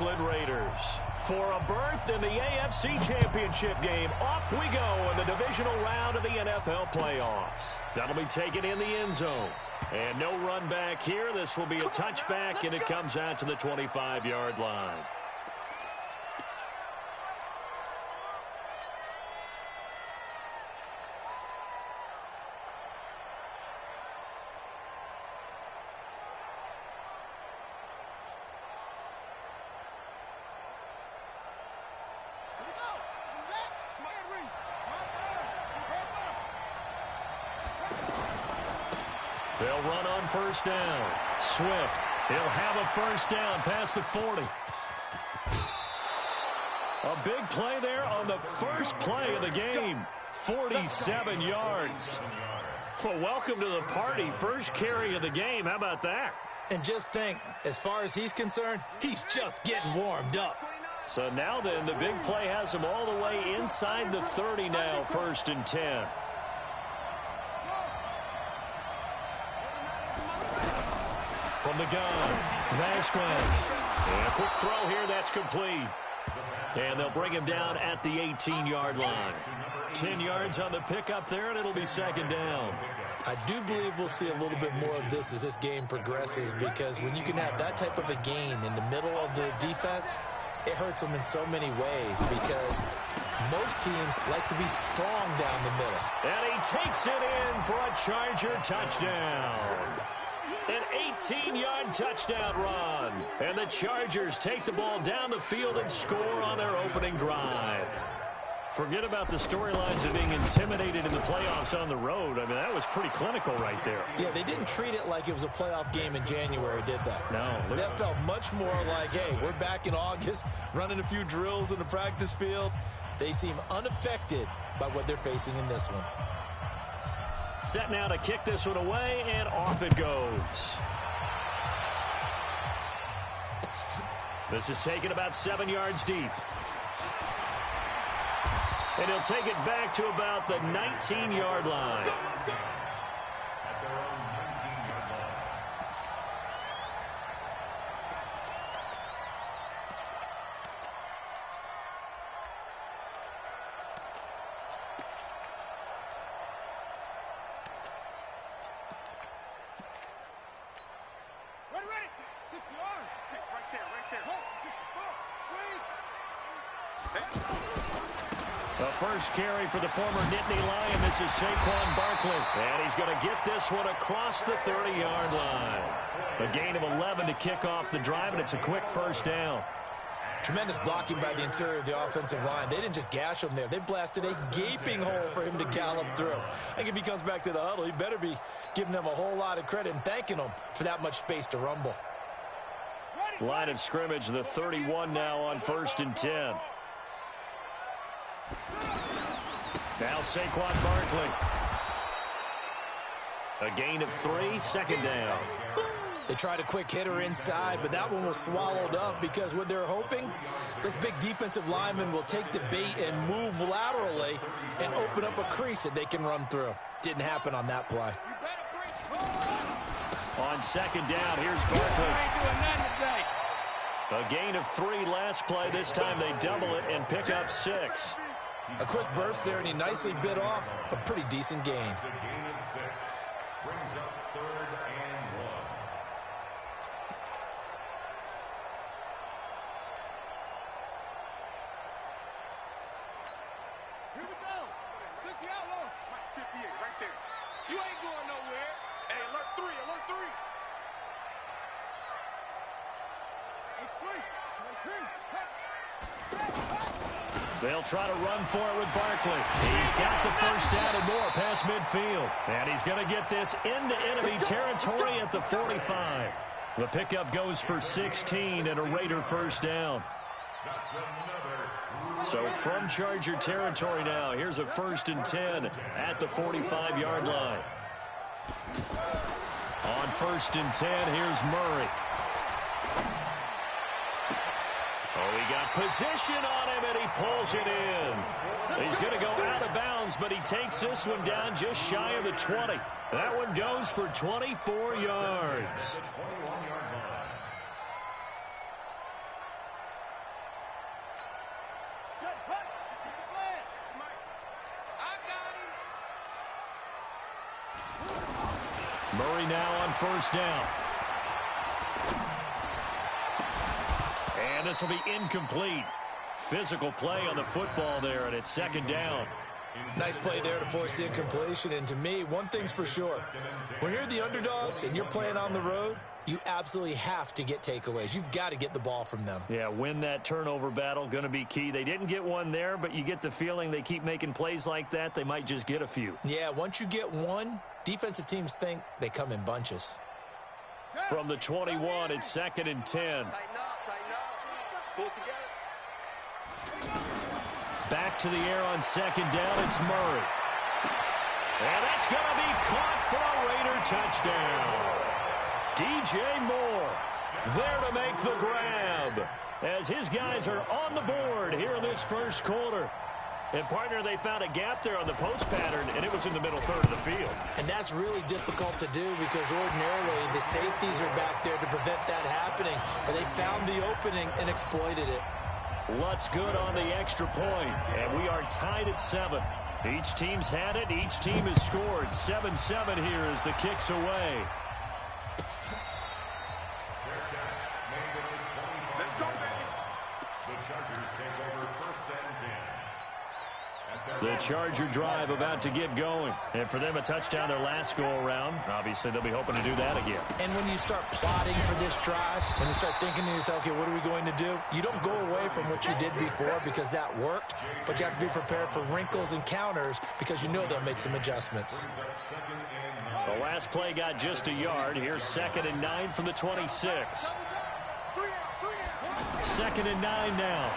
Oakland Raiders. For a berth in the AFC Championship game, off we go in the divisional round of the NFL playoffs. That'll be taken in the end zone. And no run back here. This will be a touchback, and it comes out to the 25-yard line. They'll run on first down. Swift, he'll have a first down past the 40. A big play there on the first play of the game. 47 yards. Well, welcome to the party. First carry of the game. How about that? And just think, as far as he's concerned, he's just getting warmed up. So now then, the big play has him all the way inside the 30 now, 1st and 10. From the gun, Vasquez. And a quick throw here, that's complete. And they'll bring him down at the 18-yard line. 10 yards on the pickup there, and it'll be 2nd down. I do believe we'll see a little bit more of this as this game progresses, because when you can have that type of a gain in the middle of the defense, it hurts them in so many ways, because most teams like to be strong down the middle. And he takes it in for a Charger touchdown. An 18-yard touchdown run. And the Chargers take the ball down the field and score on their opening drive. Forget about the storylines of being intimidated in the playoffs on the road. I mean, that was pretty clinical right there. Yeah, they didn't treat it like it was a playoff game in January, did they? No. That felt much more like, hey, we're back in August, running a few drills in the practice field. They seem unaffected by what they're facing in this one. Set now to kick this one away, and off it goes. This is taken about 7 yards deep. And he'll take it back to about the 19-yard line. The first carry for the former Nittany Lion. This is Saquon Barkley. And he's going to get this one across the 30-yard line. A gain of 11 to kick off the drive, and it's a quick first down. Tremendous blocking by the interior of the offensive line. They didn't just gash him there. They blasted a gaping hole for him to gallop through. I think if he comes back to the huddle, he better be giving them a whole lot of credit and thanking them for that much space to rumble. Line of scrimmage, the 31 now on 1st and 10. Now Saquon Barkley. A gain of 3, 2nd down. They tried a quick hitter inside, but that one was swallowed up because what they're hoping, this big defensive lineman will take the bait and move laterally and open up a crease that they can run through. Didn't happen on that play. On 2nd down, here's Barkley. A gain of 3 last play. This time they double it and pick up 6. A quick burst there, and he nicely bit off a pretty decent gain. Brings up 3rd and 1. Here we go. 60 out low. 58 right there. You ain't going nowhere. Hey, alert 3, alert 3. It's 3. They'll try to run for it with Barkley. He's got the first down and more past midfield. And he's going to get this into enemy territory at the 45. The pickup goes for 16 and a Raider first down. So from Charger territory now, here's a 1st and 10 at the 45-yard line. On 1st and 10, here's Murray. Oh, he got position on him, and he pulls it in. He's going to go out of bounds, but he takes this one down just shy of the 20. That one goes for 24 yards. Murray now on first down. And this will be incomplete. Physical play on the football there, and it's second down. Nice play there to force the incompletion. And to me, one thing's for sure. When you're the underdogs and you're playing on the road, you absolutely have to get takeaways. You've got to get the ball from them. Yeah, win that turnover battle, going to be key. They didn't get one there, but you get the feeling they keep making plays like that, they might just get a few. Yeah, once you get one, defensive teams think they come in bunches. From the 21, it's second and 10. Tighten up. Pull it together. Back to the air on second down, it's Murray. And that's going to be caught for a Raider touchdown. DJ Moore there to make the grab as his guys are on the board here in this first quarter. And, partner, they found a gap there on the post pattern, and it was in the middle third of the field. And that's really difficult to do because ordinarily the safeties are back there to prevent that happening. But they found the opening and exploited it. Lutz good on the extra point, and we are tied at 7. Each team's had it. Each team has scored. 7-7 here as the kick's away. Let's go, baby. The Chargers take over first and 10. The Charger drive about to get going. And for them, a touchdown their last go-around. Obviously, they'll be hoping to do that again. And when you start plotting for this drive, when you start thinking to yourself, okay, what are we going to do? You don't go away from what you did before because that worked, but you have to be prepared for wrinkles and counters because you know they'll make some adjustments. The last play got just a yard. Here's second and 9 from the 26. Second and 9 now.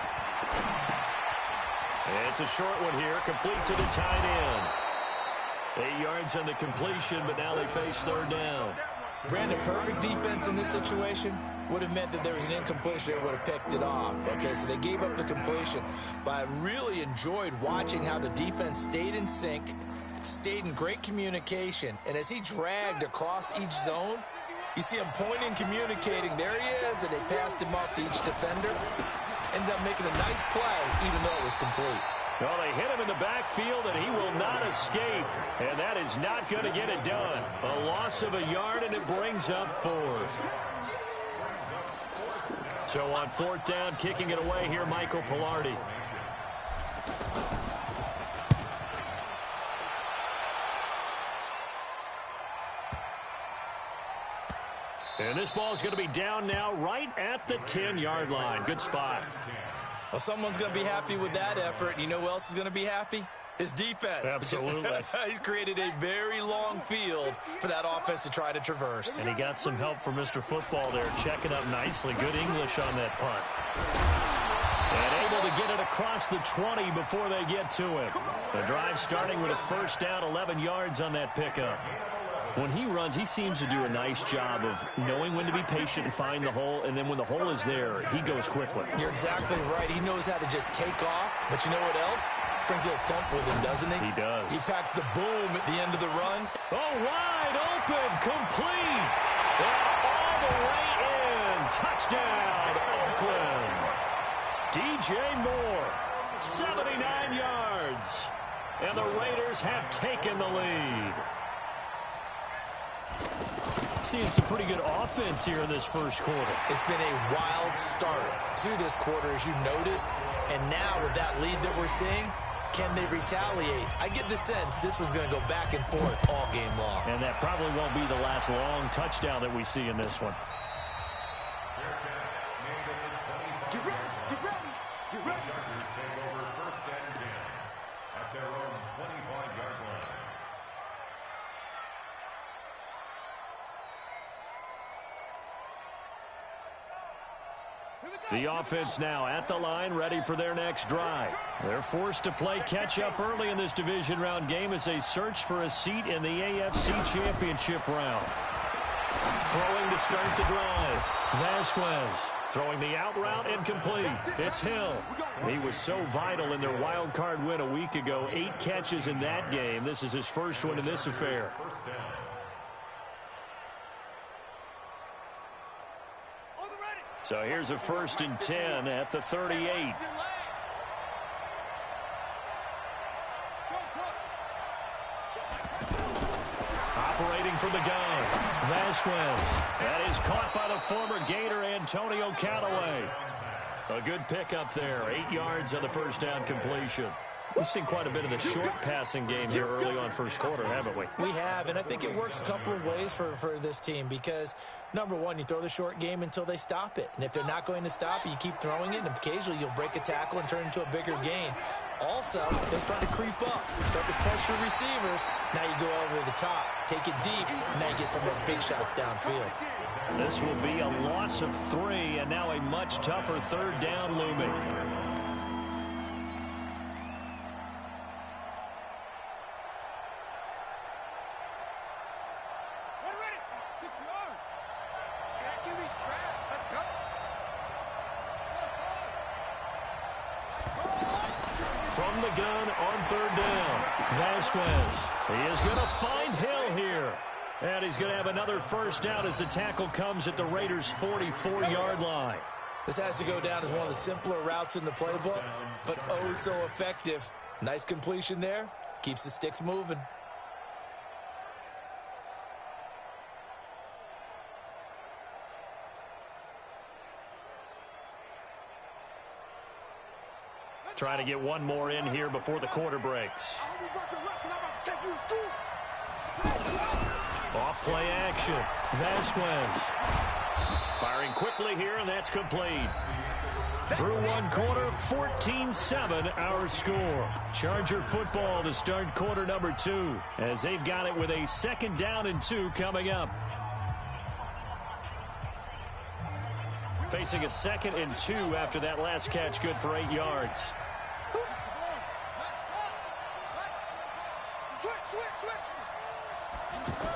It's a short one here, complete to the tight end. 8 yards on the completion, but now they face third down. Brandon, perfect defense in this situation would have meant that there was an incompletion that would have picked it off. Okay, so they gave up the completion. But I really enjoyed watching how the defense stayed in sync, stayed in great communication, and as he dragged across each zone, you see him pointing, communicating. There he is, and they passed him off to each defender. Ended up making a nice play, even though it was complete. Well, they hit him in the backfield, and he will not escape. And that is not going to get it done. A loss of a yard, and it brings up fourth. So on fourth down, kicking it away here, Michael Pilardi. And this ball is going to be down now right at the 10-yard line. Good spot. Well, someone's going to be happy with that effort. You know who else is going to be happy? His defense. Absolutely. He's created a very long field for that offense to try to traverse. And he got some help from Mr. Football there, checking up nicely. Good English on that punt. And able to get it across the 20 before they get to him. The drive starting with a first down, 11 yards on that pickup. When he runs, he seems to do a nice job of knowing when to be patient and find the hole, and then when the hole is there, he goes quickly. You're exactly right. He knows how to just take off, but you know what else? Brings a little thump with him, doesn't he? He does. He packs the boom at the end of the run. Oh, wide open, complete, and all the way in. Touchdown, Oakland. DJ Moore, 79 yards, and the Raiders have taken the lead. Seeing some pretty good offense here in this first quarter. It's been a wild start to this quarter, as you noted. And now with that lead that we're seeing, can they retaliate? I get the sense this one's going to go back and forth all game long. And that probably won't be the last long touchdown that we see in this one. Get ready. Get ready. Get ready. Chargers take over first and 10 at their own 25-yard line. The offense now at the line, ready for their next drive. They're forced to play catch-up early in this division round game as they search for a seat in the AFC Championship round. Throwing to start the drive. Vasquez throwing the out route incomplete. It's Hill. He was so vital in their wild card win a week ago. 8 catches in that game. This is his first one in this affair. First down. So here's a first and 10 at the 38. from the gun. Vasquez. That is caught by the former Gator Antonio Callaway. A good pickup there. 8 yards on the first down completion. We've seen quite a bit of the short passing game here early on first quarter, haven't we? We have, and I think it works a couple of ways for this team because, number one, you throw the short game until they stop it. And if they're not going to stop it, you keep throwing it, and occasionally you'll break a tackle and turn it into a bigger gain. Also, they start to creep up. You start to pressure receivers. Now you go over the top, take it deep, and now you get some of those big shots downfield. This will be a loss of 3, and now a much tougher third down looming. From the gun on third down, Vasquez. He is going to find Hill here. And he's going to have another first down as the tackle comes at the Raiders' 44-yard line. This has to go down as one of the simpler routes in the playbook, but oh so effective. Nice completion there. Keeps the sticks moving. Trying to get one more in here before the quarter breaks. Off play action. Vasquez. Firing quickly here, and that's complete. Through one quarter, 14-7 our score. Charger football to start quarter number 2 as they've got it with a 2nd down and 2 coming up. Facing a 2nd and 2 after that last catch, good for 8 yards.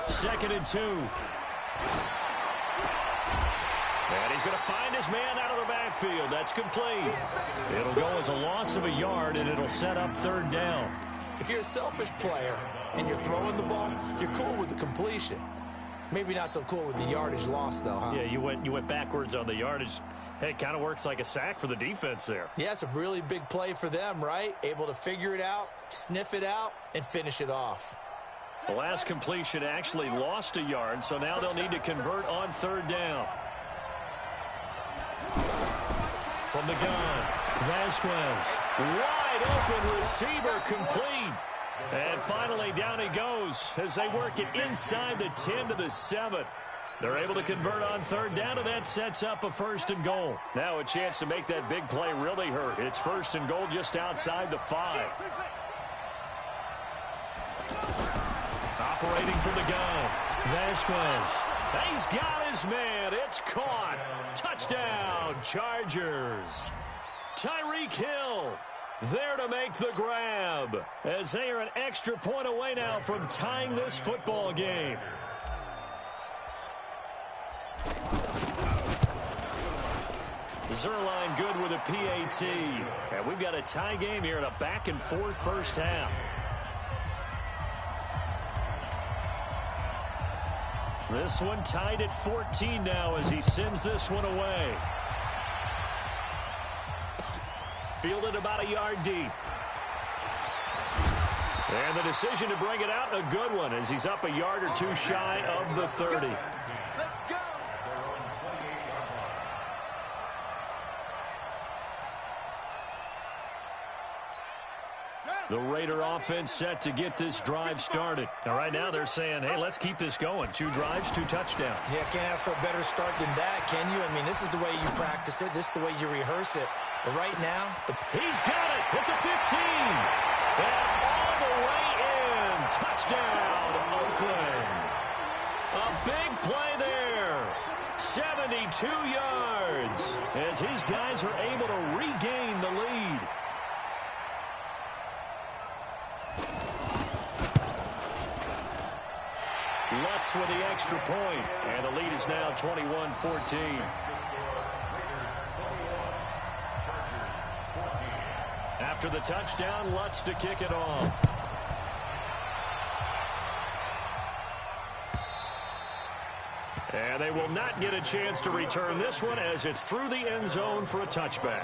Second and 2. And he's going to find his man out of the backfield. That's complete. It'll go as a loss of a yard, and it'll set up third down. If you're a selfish player and you're throwing the ball, you're cool with the completion. Maybe not so cool with the yardage loss, though, huh? Yeah, you went backwards on the yardage. Hey, it kind of works like a sack for the defense there. Yeah, it's a really big play for them, right? Able to figure it out, sniff it out, and finish it off. The last completion actually lost a yard, so now they'll need to convert on third down. From the gun, Vasquez. Wide open receiver complete. And finally, down he goes as they work it inside the 10 to the 7. They're able to convert on third down, and that sets up a 1st and goal. Now a chance to make that big play really hurt. It's 1st and goal just outside the 5. Operating from the gun, Vasquez. He's got his man. It's caught. Touchdown, Chargers. Tyreek Hill there to make the grab as they are an extra point away now from tying this football game. Zerline good with a PAT. And we've got a tie game here in a back-and-forth first half. This one tied at 14 now as he sends this one away. Fielded about a yard deep. And the decision to bring it out, a good one, as he's up a yard or 2 shy of the 30. The Raider offense set to get this drive started. Now, right now they're saying, hey, let's keep this going. 2 drives, 2 touchdowns. Yeah, can't ask for a better start than that, can you? I mean, this is the way you practice it. This is the way you rehearse it. But right now, he's got it at the 15. And all the way in. Touchdown, Oakland. A big play there. 72 yards as his guys are able to regain the lead. Lutz with the extra point, and the lead is now 21-14. After the touchdown, Lutz to kick it off. And they will not get a chance to return this one as it's through the end zone for a touchback.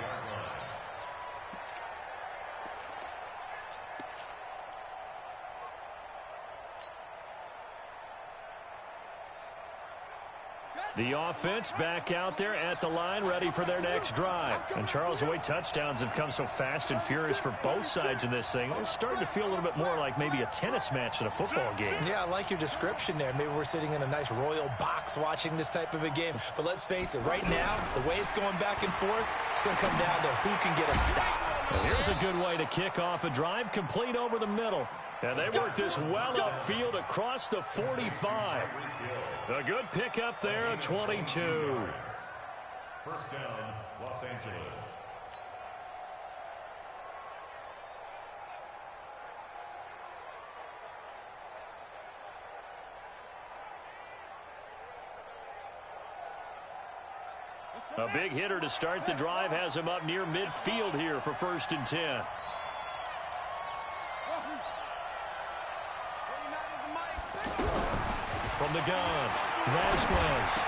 The offense back out there at the line, ready for their next drive. And, Charles, the way touchdowns have come so fast and furious for both sides in this thing, it's starting to feel a little bit more like maybe a tennis match than a football game. Yeah, I like your description there. Maybe we're sitting in a nice royal box watching this type of a game. But let's face it, right now, the way it's going back and forth, it's going to come down to who can get a stop. Well, here's a good way to kick off a drive, complete over the middle. And they work this well upfield across the 45. A good pickup there at 22. First down, Los Angeles. A big hitter to start the drive has him up near midfield here for 1st and 10. From the gun, Vasquez.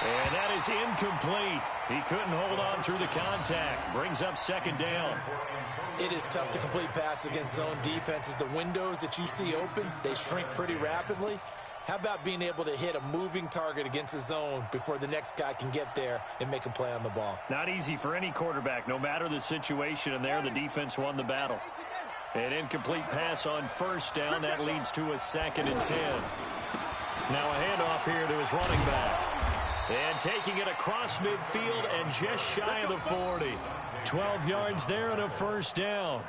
And that is incomplete. He couldn't hold on through the contact. Brings up 2nd down. It is tough to complete passes against zone defenses. The windows that you see open, they shrink pretty rapidly. How about being able to hit a moving target against a zone before the next guy can get there and make a play on the ball? Not easy for any quarterback, no matter the situation. And there, the defense won the battle. An incomplete pass on 1st down. That leads to a 2nd and 10. Now a handoff here to his running back. And taking it across midfield and just shy of the 40. 12 yards there and a 1st down.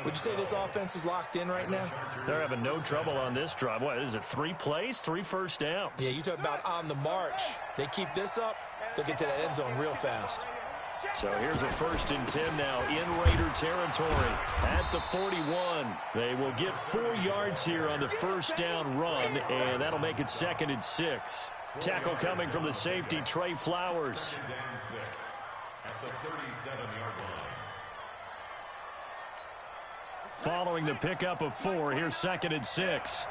Would you say this offense is locked in right now? They're having no trouble on this drive. What is it, 3 plays, 3 first downs? Yeah, you talk about on the march. They keep this up, they'll get to that end zone real fast. So here's a 1st and 10 now in Raider territory at the 41. They will get 4 yards here on the 1st down run, and that'll make it 2nd and 6. Tackle coming from the safety, Trey Flowers. At the 37-yard line. Following the pickup of 4, here's 2nd and 6.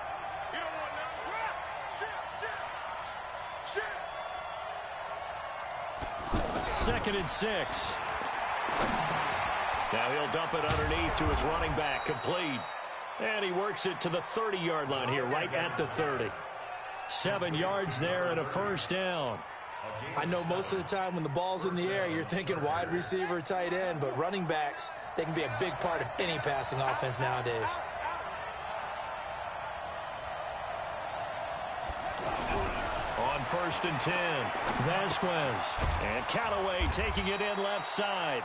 2nd and 6. Now he'll dump it underneath to his running back, complete. And he works it to the 30-yard line here, right at the 30. 7 yards there and a 1st down. I know most of the time when the ball's in the air, you're thinking wide receiver, tight end, but running backs, they can be a big part of any passing offense nowadays. On 1st and 10, Vasquez. And Callaway taking it in left side.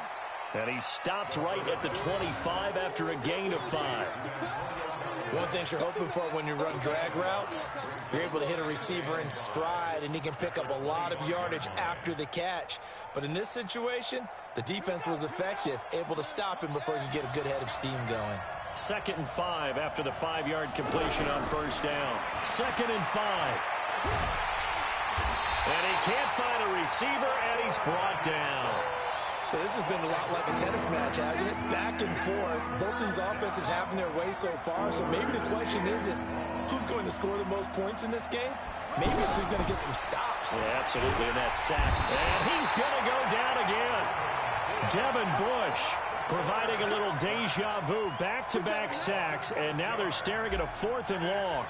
And he stopped right at the 25 after a gain of 5. One thing you're hoping for when you run drag routes, you're able to hit a receiver in stride, and he can pick up a lot of yardage after the catch. But in this situation, the defense was effective, able to stop him before he could get a good head of steam going. 2nd and 5 after the 5-yard completion on 1st down. 2nd and 5. And he can't find a receiver, and he's brought down. So this has been a lot like a tennis match, hasn't it? Back and forth. Both these offenses having their way so far. So maybe the question isn't who's going to score the most points in this game. Maybe it's who's going to get some stops. Yeah, absolutely, in that sack. And he's going to go down again. Devin Bush providing a little deja vu. Back-to-back sacks, and now they're staring at a 4th and long.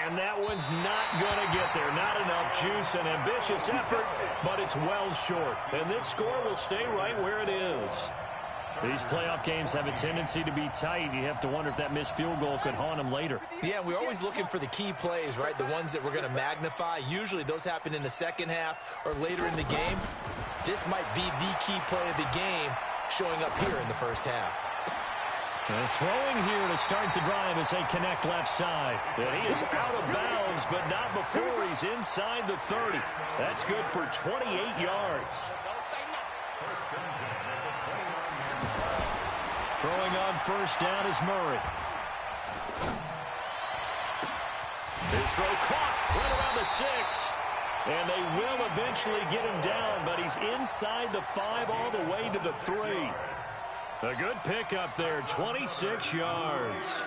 And that one's not going to get there. Not enough juice, an ambitious effort, but it's well short. And this score will stay right where it is. These playoff games have a tendency to be tight. You have to wonder if that missed field goal could haunt them later. Yeah, we're always looking for the key plays, right? The ones that we're going to magnify. Usually those happen in the second half or later in the game. This might be the key play of the game showing up here in the first half. And throwing here to start the drive as they connect left side. And he is out of bounds, but not before he's inside the 30. That's good for 28 yards. Throwing on 1st down is Murray. His throw caught right around the 6. And they will eventually get him down, but he's inside the 5 all the way to the 3. A good pickup there, 26 yards.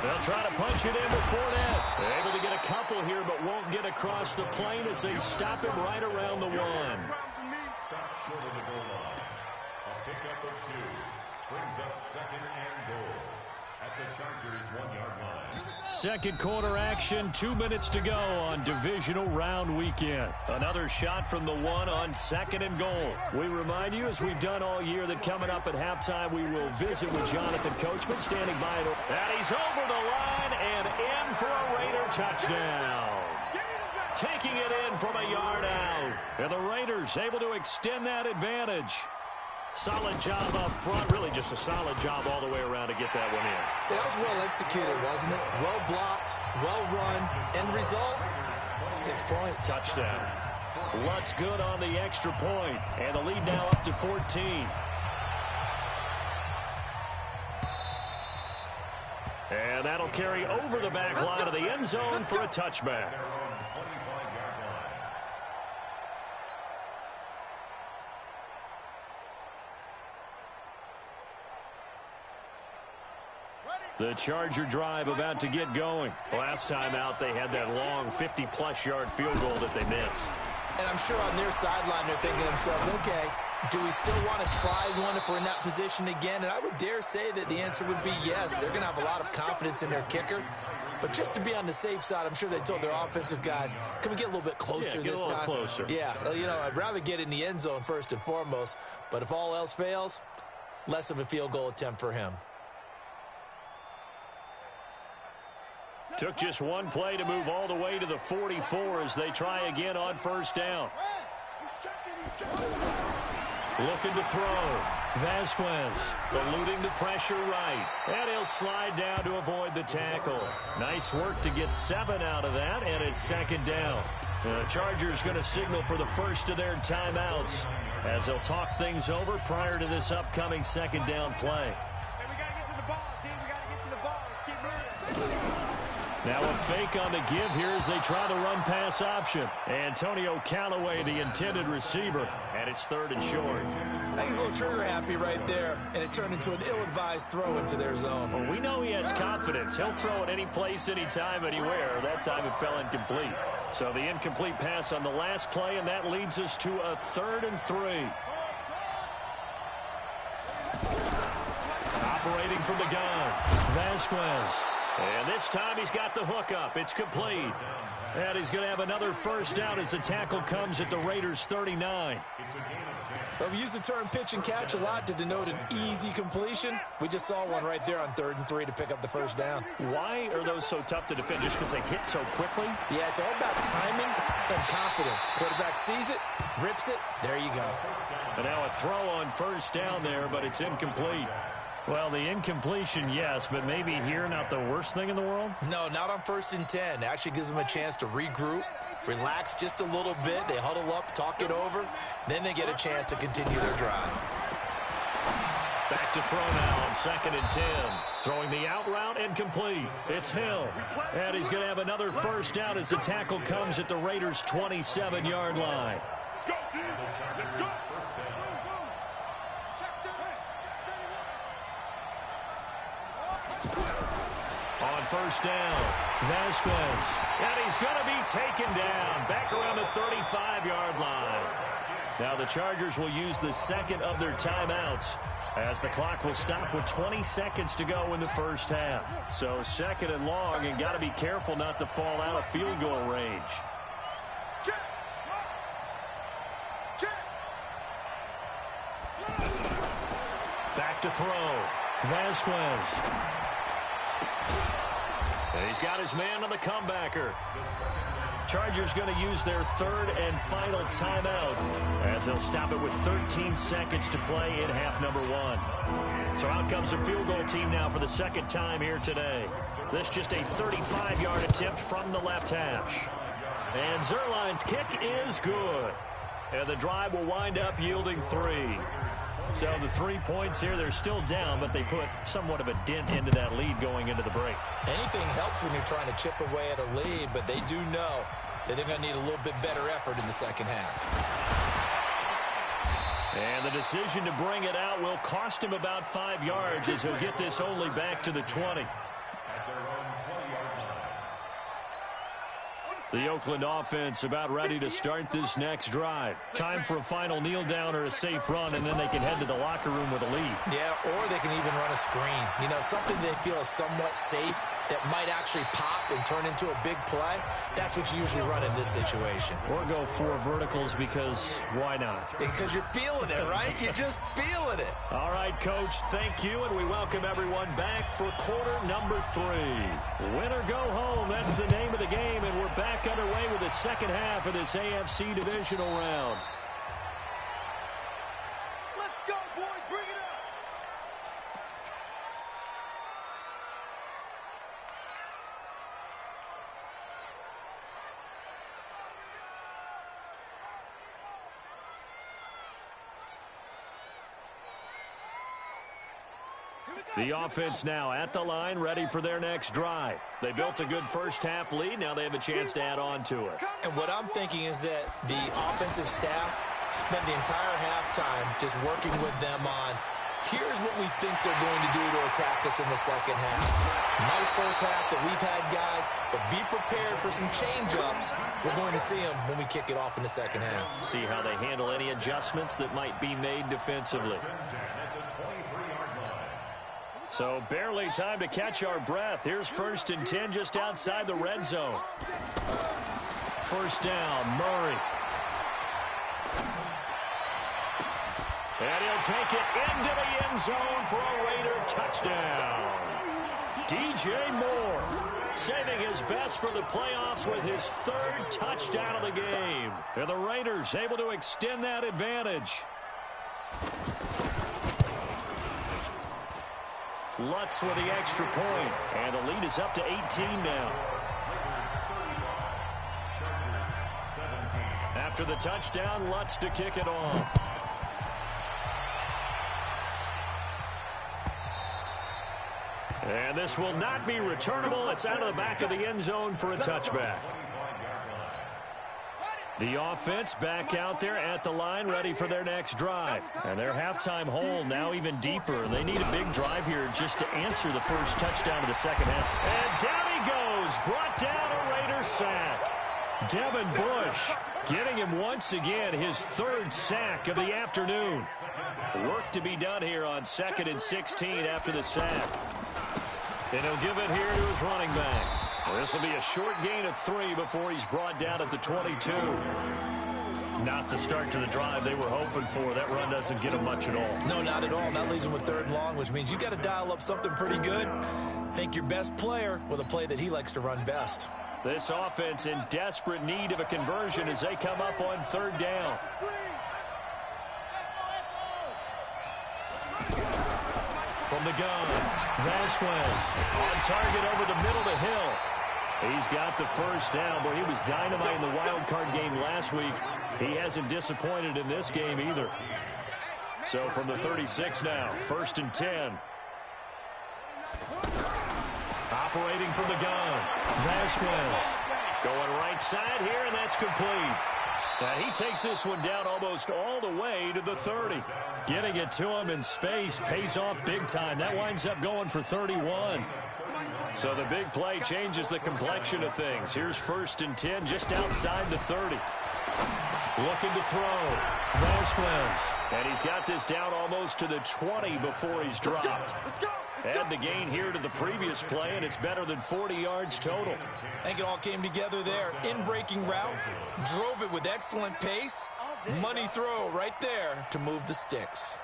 They'll try to punch it in with Fournette. Able to get a couple here, but won't get across the plane as they stop him right around the 1. Stop short of the goal line. A pickup of 2. brings up second and goal at the Chargers' 1-yard line. Second quarter action, 2 minutes to go on divisional round weekend. Another shot from the one on second and goal. We remind you, as we've done all year, that coming up at halftime, we will visit with Jonathan Coachman standing by. And he's over the line and in for a Raider touchdown. Taking it in from a yard out. And the Raiders able to extend that advantage. Solid job up front. Really just a solid job all the way around to get that one in. That was well executed, wasn't it? Well blocked, well run. End result, 6 points. Touchdown. Lutz good on the extra point. And the lead now up to 14. And that'll carry over the back line of the end zone for a touchback. The Charger drive about to get going. Last time out, they had that long 50-plus yard field goal that they missed. And I'm sure on their sideline, they're thinking to themselves, okay, do we still want to try one if we're in that position again? And I would dare say that the answer would be yes. They're going to have a lot of confidence in their kicker. But just to be on the safe side, I'm sure they told their offensive guys, can we get a little bit closer this time? Closer. Yeah, you know, I'd rather get in the end zone first and foremost. But if all else fails, less of a field goal attempt for him. Took just one play to move all the way to the 44 as they try again on first down. Looking to throw. Vasquez eluding the pressure right. And he'll slide down to avoid the tackle. Nice work to get 7 out of that, and it's second down. The Chargers going to signal for the first of their timeouts as they'll talk things over prior to this upcoming second down play. Now a fake on the give here as they try the run-pass option. Antonio Callaway, the intended receiver, and it's third and short. I think he's a little trigger-happy right there, and it turned into an ill-advised throw into their zone. Well, we know he has confidence. He'll throw it any place, anytime, anywhere. That time it fell incomplete. So the incomplete pass on the last play, and that leads us to a 3rd and 3. Operating from the gun, Vasquez. And this time he's got the hook up. It's complete. And he's going to have another first down as the tackle comes at the Raiders' 39. Well, we use the term pitch and catch a lot to denote an easy completion. We just saw one right there on 3rd and 3 to pick up the first down. Why are those so tough to defend? Just because they hit so quickly? Yeah, it's all about timing and confidence. Quarterback sees it, rips it, there you go. And now a throw on first down there, but it's incomplete. Well, the incompletion, yes, but maybe here not the worst thing in the world? No, not on 1st and 10. It actually gives them a chance to regroup, relax just a little bit. They huddle up, talk it over. Then they get a chance to continue their drive. Back to throw now on 2nd and 10. Throwing the out route and complete. It's Hill. And he's going to have another first down as the tackle comes at the Raiders' 27-yard line. Let's go. On first down, Vasquez. And he's going to be taken down back around the 35-yard line. Now the Chargers will use the second of their timeouts as the clock will stop with 20 seconds to go in the first half. So 2nd and long, and got to be careful not to fall out of field goal range. Back to throw. Vasquez. And he's got his man on the comebacker. Chargers going to use their 3rd and final timeout as they'll stop it with 13 seconds to play in half number 1. So out comes the field goal team now for the second time here today. This just a 35-yard attempt from the left hash. And Zerline's kick is good. And the drive will wind up yielding 3. So the 3 points here, they're still down, but they put somewhat of a dent into that lead going into the break. Anything helps when you're trying to chip away at a lead, but they do know that they're going to need a little bit better effort in the second half. And the decision to bring it out will cost him about 5 yards as he'll get this only back to the 20. The Oakland offense about ready to start this next drive. Time for a final kneel down or a safe run, and then they can head to the locker room with a lead. Yeah, or they can even run a screen. You know, something they feel is somewhat safe that might actually pop and turn into a big play. That's what you usually run in this situation. Or go 4 verticals because why not? Because you're feeling it, right? You're just feeling it. All right, Coach, thank you, and we welcome everyone back for quarter number 3. Win or go home, that's the name of the game, and we're back underway with the second half of this AFC divisional round. Let's go, boys. Bring it up. The offense now at the line, ready for their next drive. They built a good first-half lead. Now they have a chance to add on to it. And what I'm thinking is that the offensive staff spent the entire halftime just working with them on, here's what we think they're going to do to attack us in the second half. Nice first half that we've had, guys, but be prepared for some change-ups. We're going to see them when we kick it off in the second half. See how they handle any adjustments that might be made defensively. So barely time to catch our breath. Here's 1st and 10 just outside the red zone. First down, Murray. And he'll take it into the end zone for a Raider touchdown. DJ Moore saving his best for the playoffs with his 3rd touchdown of the game. And the Raiders able to extend that advantage. Lutz with the extra point, and the lead is up to 18 now. After the touchdown, Lutz to kick it off. And this will not be returnable. It's out of the back of the end zone for a touchback. The offense back out there at the line, ready for their next drive. And their halftime hole now even deeper. They need a big drive here just to answer the first touchdown of the second half. And down he goes, brought down a Raider sack. Devin Bush getting him once again his 3rd sack of the afternoon. Work to be done here on 2nd and 16 after the sack. And he'll give it here to his running back. This will be a short gain of 3 before he's brought down at the 22. Not the start to the drive they were hoping for. That run doesn't get them much at all. No, not at all. That leaves them with 3rd and long, which means you got to dial up something pretty good. Think your best player with a play that he likes to run best. This offense in desperate need of a conversion as they come up on 3rd down. From the gun, Vasquez on target over the middle to Hill. He's got the first down. Boy, he was dynamite in the wild card game last week. He hasn't disappointed in this game either. So from the 36 now, 1st and 10. Operating from the gun, Vasquez going right side here, and that's complete. Now he takes this one down almost all the way to the 30. Getting it to him in space pays off big time. That winds up going for 31. So the big play changes the complexion of things. Here's 1st and 10 just outside the 30. Looking to throw. Vasquez. And he's got this down almost to the 20 before he's dropped. Add the gain here to the previous play, and it's better than 40 yards total. I think it all came together there. In-breaking route, drove it with excellent pace. Money throw right there to move the sticks.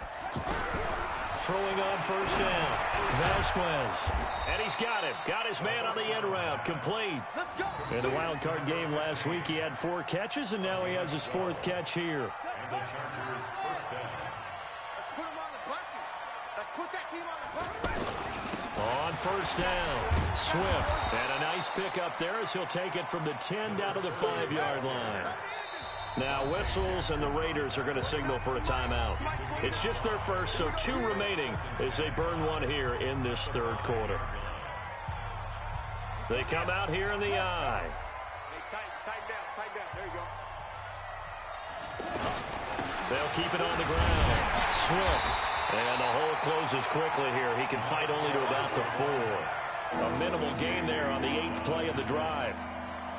Throwing on 1st down. Vasquez. And he's got him. Got his man on the end route. Complete. In the wild card game last week, he had 4 catches, and now he has his 4th catch here. And the Chargers' first down. Let's put him on the buses. Let's put that team on the buses. On 1st down, Swift. And a nice pickup there as he'll take it from the 10 down to the 5-yard line. Now whistles, and the Raiders are going to signal for a timeout. It's just their first, so 2 remaining as they burn one here in this 3rd quarter. They come out here in the eye. Hey, tighten down. There you go. They'll keep it on the ground. Swift. And the hole closes quickly here. He can fight only to about the 4. A minimal gain there on the 8th play of the drive.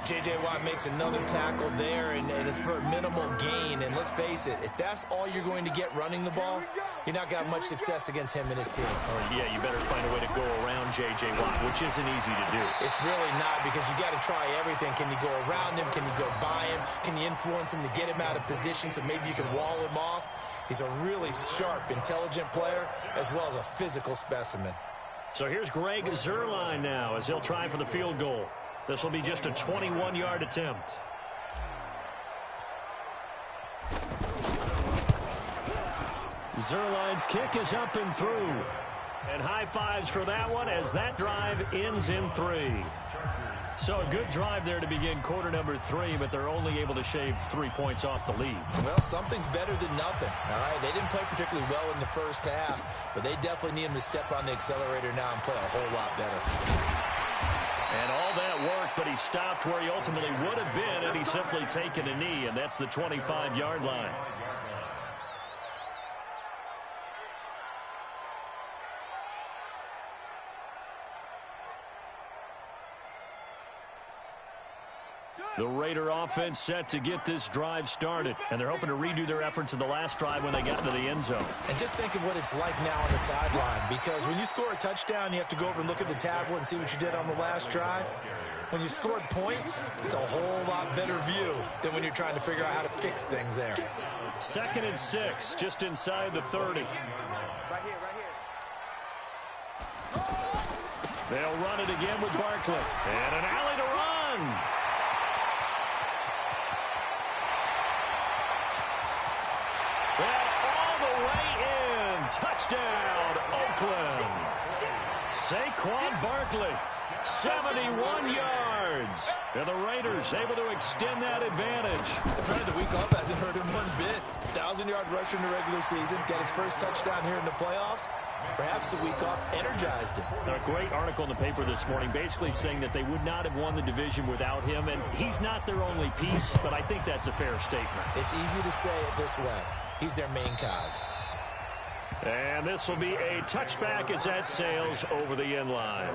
J.J. Watt makes another tackle there, and it's for a minimal gain. And let's face it, if that's all you're going to get running the ball, you're not going to have much success against him and his team. Yeah, you better find a way to go around J.J. Watt, which isn't easy to do. It's really not, because you got to try everything. Can you go around him? Can you go by him? Can you influence him to get him out of position so maybe you can wall him off? He's a really sharp, intelligent player, as well as a physical specimen. So here's Greg Zuerlein now as he'll try for the field goal. This will be just a 21-yard attempt. Zuerlein's kick is up and through. And high fives for that one as that drive ends in 3. So a good drive there to begin quarter number 3, but they're only able to shave 3 points off the lead. Well, something's better than nothing, all right? They didn't play particularly well in the first half, but they definitely need him to step on the accelerator now and play a whole lot better. And all that worked, but he stopped where he ultimately would have been, and he's simply taken a knee, and that's the 25-yard line. The Raider offense set to get this drive started, and they're hoping to redo their efforts in the last drive when they got into the end zone. And just think of what it's like now on the sideline, because when you score a touchdown, you have to go over and look at the tablet and see what you did on the last drive. When you scored points, it's a whole lot better view than when you're trying to figure out how to fix things there. 2nd and 6, just inside the 30. Right here, right here. They'll run it again with Barkley. And an alley to run. And all the way in. Touchdown, Oakland. Saquon Barkley, 71 yards. And the Raiders able to extend that advantage. The week off hasn't hurt him one bit. 1,000-yard rusher in the regular season. Got his first touchdown here in the playoffs. Perhaps the week off energized him. A great article in the paper this morning basically saying that they would not have won the division without him. And he's not their only piece, but I think that's a fair statement. It's easy to say it this way. He's their main cog. And this will be a touchback as that sails over the end line.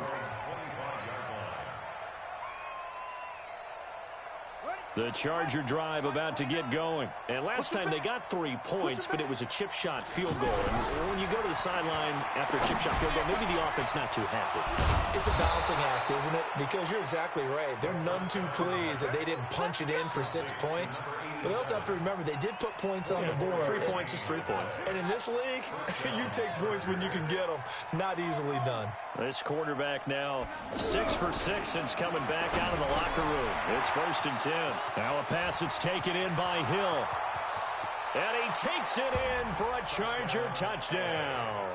The Charger drive about to get going. And last time they got 3 points, but it was a chip shot field goal. And when you go to the sideline after a chip shot field goal, maybe the offense not too happy. It's a balancing act, isn't it? Because you're exactly right. They're none too pleased that they didn't punch it in for 6 points. But they also have to remember they did put points on the board. 3 points is 3 points. And in this league, you take points when you can get them. Not easily done. This quarterback now 6 for 6 since coming back out of the locker room. It's 1st and 10. Now a pass that's taken in by Hill. And he takes it in for a Charger touchdown.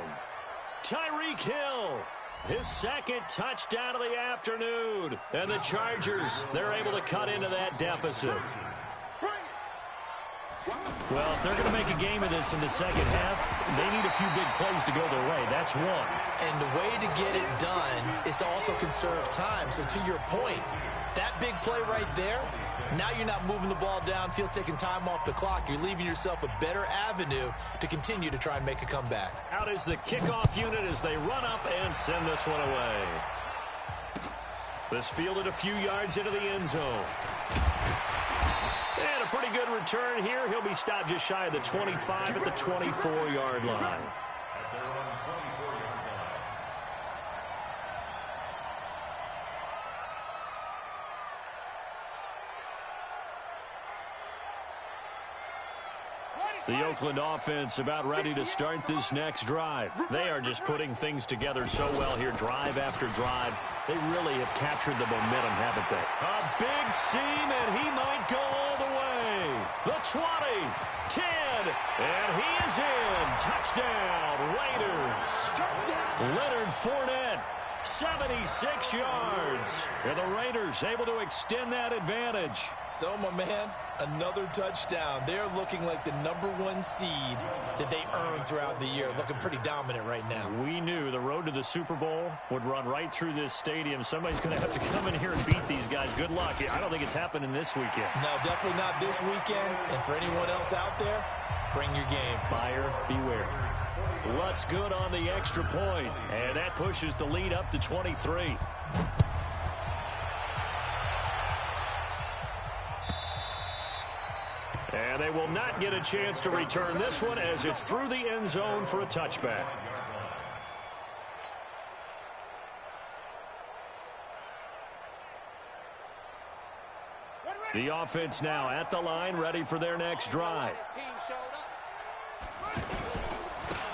Tyreek Hill, his 2nd touchdown of the afternoon. And the Chargers, they're able to cut into that deficit. Well, if they're going to make a game of this in the second half, they need a few big plays to go their way. That's one. And the way to get it done is to also conserve time. So to your point, that big play right there, now you're not moving the ball downfield, taking time off the clock. You're leaving yourself a better avenue to continue to try and make a comeback. Out is the kickoff unit as they run up and send this one away. This fielded a few yards into the end zone. And a pretty good return here. He'll be stopped just shy of the 25 at the 24-yard line. The Oakland offense about ready to start this next drive. They are just putting things together so well here, drive after drive. They really have captured the momentum, haven't they? A big seam, and he might go all the way. The 20, 10, and he is in. Touchdown, Raiders. Leonard Fournette, 76 yards. And the Raiders able to extend that advantage. So, my man, another touchdown. They're looking like the #1 seed that they earned throughout the year. Looking pretty dominant right now. We knew the road to the Super Bowl would run right through this stadium. Somebody's going to have to come in here and beat these guys. Good luck. I don't think it's happening this weekend. No, definitely not this weekend. And for anyone else out there, bring your game. Buyer beware. Lutz good on the extra point, and that pushes the lead up to 23. And they will not get a chance to return this one as it's through the end zone for a touchback. The offense now at the line, ready for their next drive.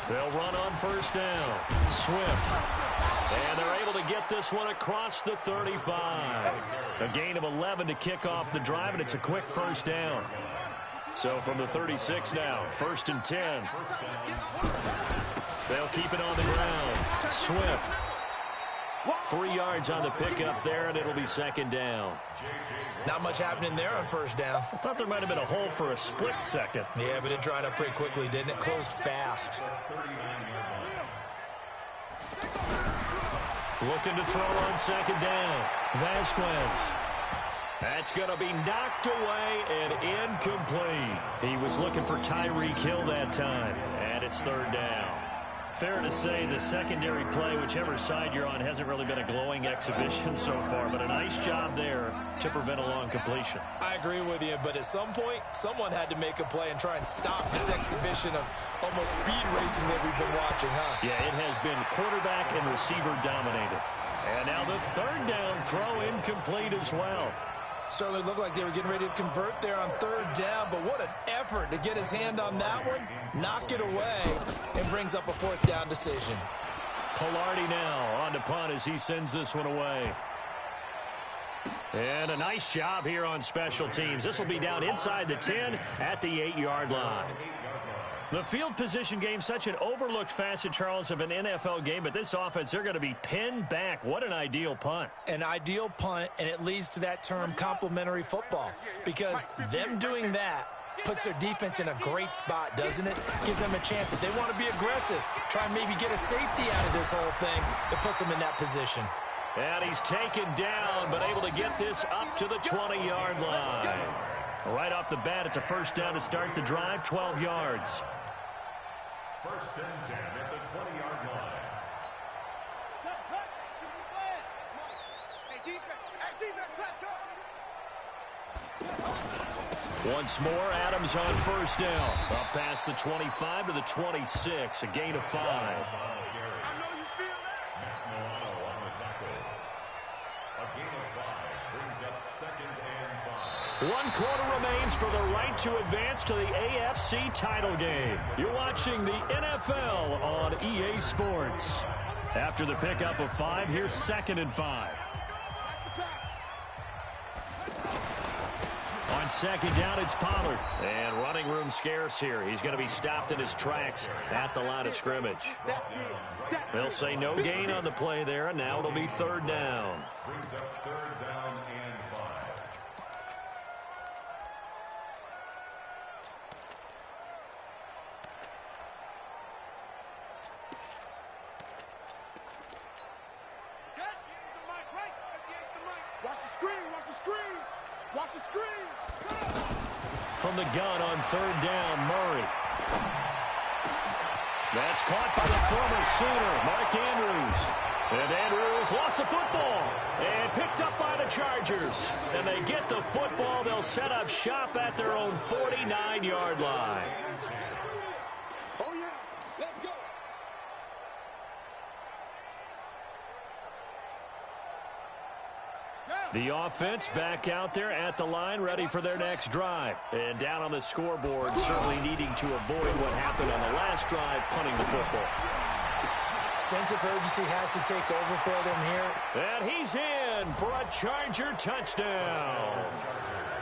They'll run on first down. Swift. And they're able to get this one across the 35. A gain of 11 to kick off the drive, and it's a quick first down. So from the 36 now, 1st and 10. They'll keep it on the ground. Swift. 3 yards on the pickup there, and it'll be 2nd down. Not much happening there on first down. I thought there might have been a hole for a split second. Yeah, but it dried up pretty quickly, didn't it? Closed fast. Looking to throw on 2nd down. Vasquez. That's going to be knocked away and incomplete. He was looking for Tyreek Hill that time, and it's 3rd down. Fair to say the secondary play, whichever side you're on, hasn't really been a glowing exhibition so far, but a nice job there to prevent a long completion. I agree with you, but at some point, someone had to make a play and try and stop this exhibition of almost speed racing that we've been watching, huh? Yeah, it has been quarterback and receiver dominated. And now the 3rd down throw incomplete as well. Certainly looked like they were getting ready to convert there on 3rd down, but what an effort to get his hand on that one, knock it away, and brings up a 4th down decision. Pilardi now on to punt as he sends this one away. And a nice job here on special teams. This will be down inside the 10 at the 8-yard line. The field position game, such an overlooked facet, Charles, of an NFL game, but this offense, they're going to be pinned back. What an ideal punt. An ideal punt, and it leads to that term complementary football, because them doing that puts their defense in a great spot, doesn't it? Gives them a chance. If they want to be aggressive, try and maybe get a safety out of this whole thing, it puts them in that position. And he's taken down, but able to get this up to the 20-yard line. Right off the bat, it's a 1st down to start the drive, 12 yards. 1st and 10 at the 20-yard line. Once more, Adams on 1st down. Up past the 25 to the 26, a gain of 5. I know you feel that. Matt Milano on the tackle. A gain of 5 brings up 2nd and 5. 1 quarter remains for the right to advance to the AFC title game. You're watching the NFL on EA Sports. After the pickup of 5, here's 2nd and 5. On 2nd down, it's Pollard. And running room scarce here. He's going to be stopped in his tracks at the line of scrimmage. They'll say no gain on the play there, and now it'll be 3rd down. Brings up 3rd down and 5. Watch the screen, watch the screen, watch the screen. From the gun on 3rd down, Murray. That's caught by the former Sooner, Mark Andrews. And Andrews lost the football and picked up by the Chargers. And they get the football. They'll set up shop at their own 49-yard line. Oh, yeah, let's go. The offense back out there at the line, ready for their next drive. And down on the scoreboard, certainly needing to avoid what happened on the last drive, punting the football. Sense of urgency has to take over for them here. And he's in for a Charger touchdown.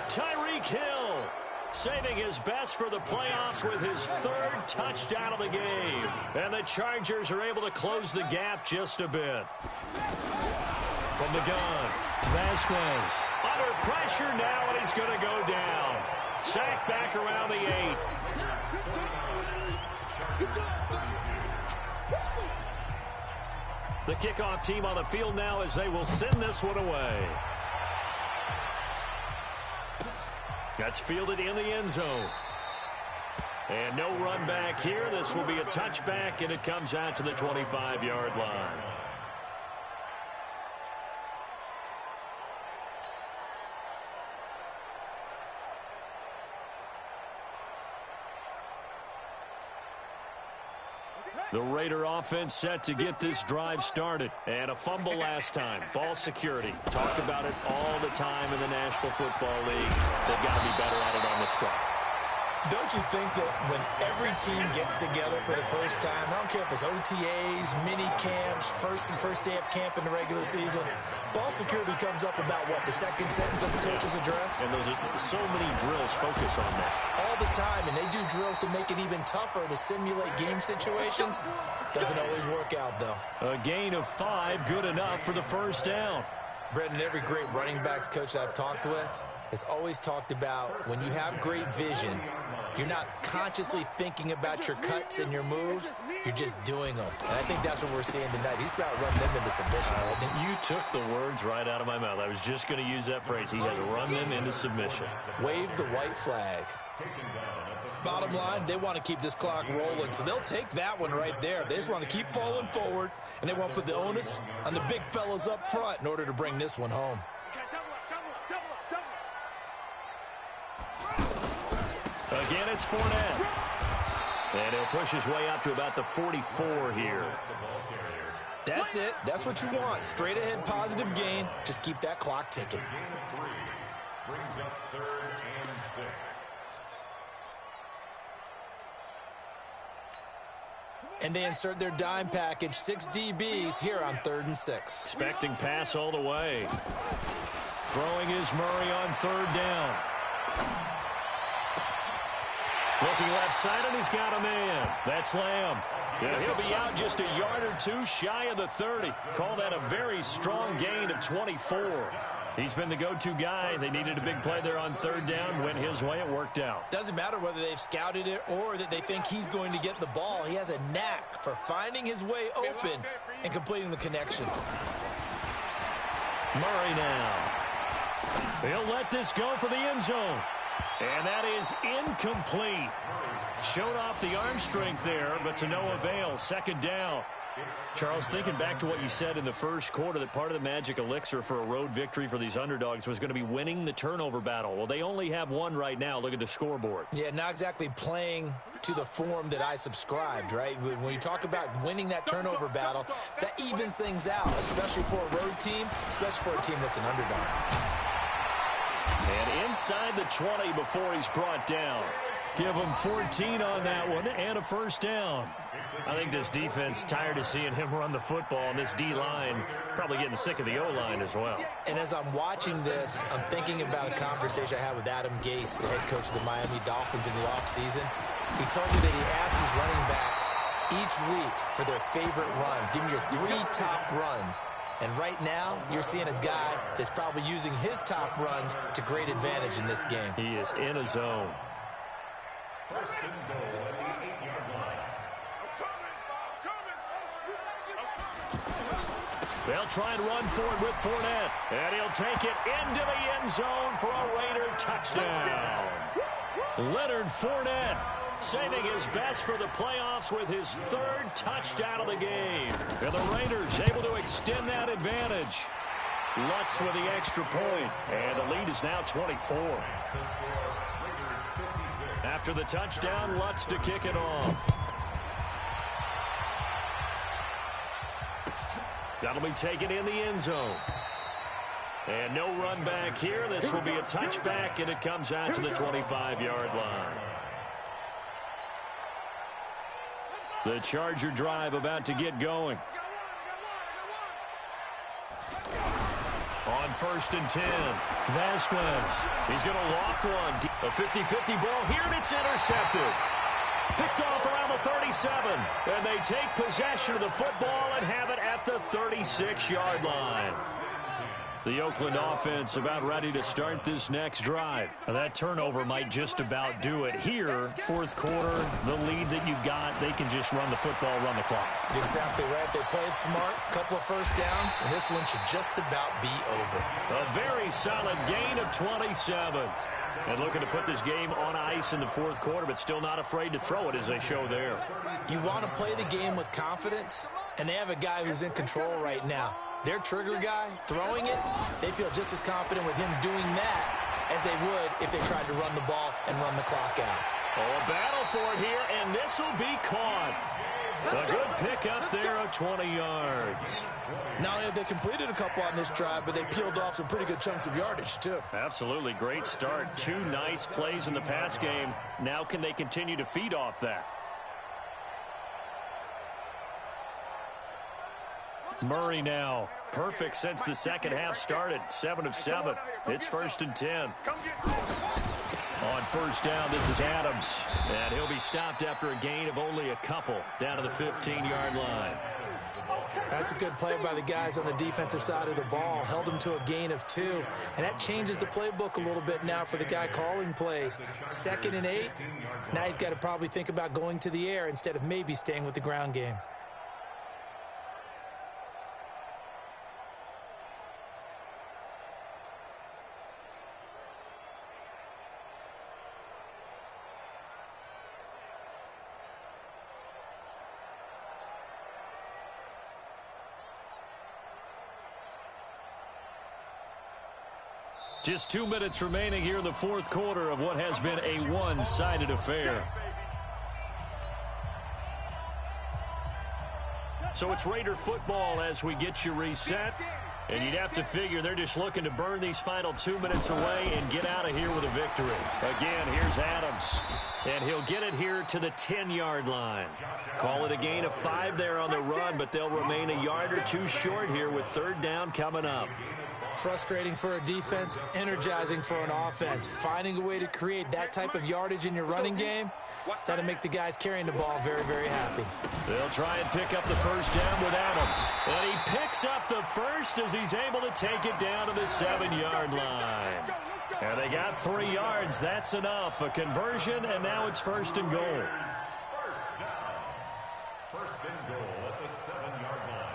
Tyreek Hill saving his best for the playoffs with his 3rd touchdown of the game. And the Chargers are able to close the gap just a bit. From the gun, Vasquez under pressure now, and he's going to go down. Sacked back around the 8. The kickoff team on the field now as they will send this one away. That's fielded in the end zone. And no run back here. This will be a touchback, and it comes out to the 25-yard line. The Raider offense set to get this drive started. And a fumble last time. Ball security. Talk about it all the time in the National Football League. They've got to be better at it on this drive. Don't you think that when every team gets together for the first time, I don't care if it's OTAs, mini camps, first day of camp in the regular season, ball security comes up about what, the second sentence of the coach's address? And those are so many drills focus on that. All the time, and they do drills to make it even tougher to simulate game situations. Doesn't always work out, though. A gain of 5, good enough for the first down. Brendan, every great running backs coach I've talked with has always talked about when you have great vision, you're not consciously thinking about your cuts and your moves. You're just doing them. And I think that's what we're seeing tonight. He's about to run them into submission, hasn't he? You took the words right out of my mouth. I was just going to use that phrase. He has run them into submission. Wave the white flag. Bottom line, they want to keep this clock rolling, so they'll take that one right there. They just want to keep falling forward, and they want to put the onus on the big fellas up front in order to bring this one home. Again, it's Fournette. And he'll push his way up to about the 44 here. That's it. That's what you want. Straight ahead, positive gain. Just keep that clock ticking. Brings up 3rd and 6. And they insert their dime package, 6 DBs here on 3rd and 6. Expecting pass all the way. Throwing is Murray on 3rd down. Looking left side, and he's got a man. That's Lamb. Yeah, he'll be out just a yard or two shy of the 30. Call that a very strong gain of 24. He's been the go-to guy. They needed a big play there on 3rd down. Went his way. It worked out. Doesn't matter whether they've scouted it or that they think he's going to get the ball. He has a knack for finding his way open and completing the connection. Murray now. He'll let this go for the end zone. And that is incomplete. Showed off the arm strength there, but to no avail. 2nd down. Charles, thinking back to what you said in the first quarter, that part of the magic elixir for a road victory for these underdogs was going to be winning the turnover battle. Well, they only have one right now. Look at the scoreboard. Yeah, not exactly playing to the form that I subscribed, right? When you talk about winning that turnover battle, that evens things out, especially for a road team, especially for a team that's an underdog. And inside the 20 before he's brought down. Give him 14 on that one and a first down. I think this defense tired of seeing him run the football, and this D-line probably getting sick of the O-line as well. And as I'm watching this, I'm thinking about a conversation I had with Adam Gase, the head coach of the Miami Dolphins in the offseason. He told me that he asked his running backs each week for their favorite runs. Give me your 3 top runs. And right now, you're seeing a guy that's probably using his top runs to great advantage in this game. He is in a zone. 1st and goal at the 8-yard line. They'll try and run forward with Fournette. And he'll take it into the end zone for a Raider touchdown. Leonard Fournette saving his best for the playoffs with his 3rd touchdown of the game. And the Raiders able to extend that advantage. Lutz with the extra point. And the lead is now 24. After the touchdown, Lutz to kick it off. That'll be taken in the end zone. And no run back here. This will be a touchback, and it comes out to the 25-yard line. The Charger drive about to get going. On 1st and 10, Vasquez. He's going to loft one. A 50-50 ball here, and it's intercepted. Picked off around the 37. And they take possession of the football and have it at the 36-yard line. The Oakland offense about ready to start this next drive. Now, that turnover might just about do it. Here, 4th quarter, the lead that you've got, they can just run the football, run the clock. Exactly right. They played smart, couple of first downs, and this one should just about be over. A very solid gain of 27. And looking to put this game on ice in the 4th quarter, but still not afraid to throw it as they show there. You want to play the game with confidence, and they have a guy who's in control right now. Their trigger guy, throwing it, they feel just as confident with him doing that as they would if they tried to run the ball and run the clock out. Oh, a battle for it here, and this will be caught. A good pick up there of 20 yards. Not only have they completed a couple on this drive, but they peeled off some pretty good chunks of yardage, too. Absolutely great start. 2 nice plays in the pass game. Now can they continue to feed off that? Murray now. Perfect since the second half started. 7 of 7. It's 1st and 10. On first down, this is Adams. And he'll be stopped after a gain of only a couple down to the 15-yard line. That's a good play by the guys on the defensive side of the ball. Held them to a gain of 2. And that changes the playbook a little bit now for the guy calling plays. 2nd and 8. Now he's got to probably think about going to the air instead of maybe staying with the ground game. Just 2 minutes remaining here in the fourth quarter of what has been a one-sided affair. So it's Raider football as we get you reset. And you'd have to figure they're just looking to burn these final 2 minutes away and get out of here with a victory. Again, here's Adams. And he'll get it here to the 10-yard line. Call it a gain of 5 there on the run, but they'll remain a yard or 2 short here with 3rd down coming up. Frustrating for a defense, energizing for an offense. Finding a way to create that type of yardage in your running game, that'll make the guys carrying the ball very, very happy. They'll try and pick up the first down with Adams. And he picks up the first as he's able to take it down to the 7-yard line. And they got 3 yards. That's enough. A conversion, and now it's 1st and goal. First down. 1st and goal at the 7-yard line.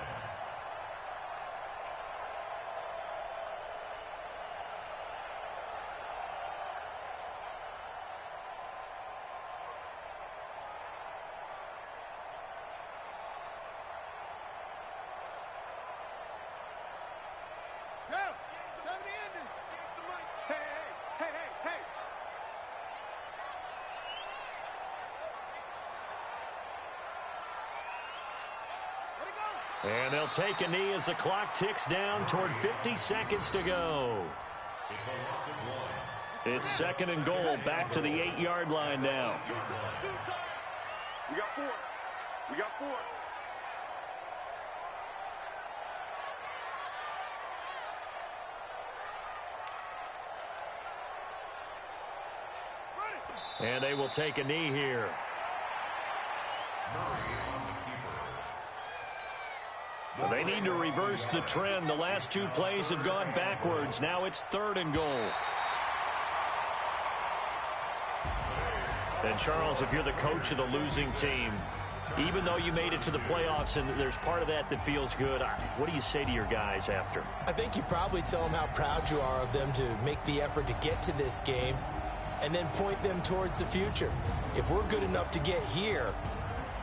And they'll take a knee as the clock ticks down toward 50 seconds to go. It's a loss of 1. It's 2nd and goal, back to the 8-yard line now. We got 4. We got 4. And they will take a knee here. They need to reverse the trend. The last 2 plays have gone backwards. Now it's 3rd and goal. And Charles, if you're the coach of the losing team, even though you made it to the playoffs and there's part of that that feels good, what do you say to your guys after? I think you probably tell them how proud you are of them to make the effort to get to this game and then point them towards the future. If we're good enough to get here,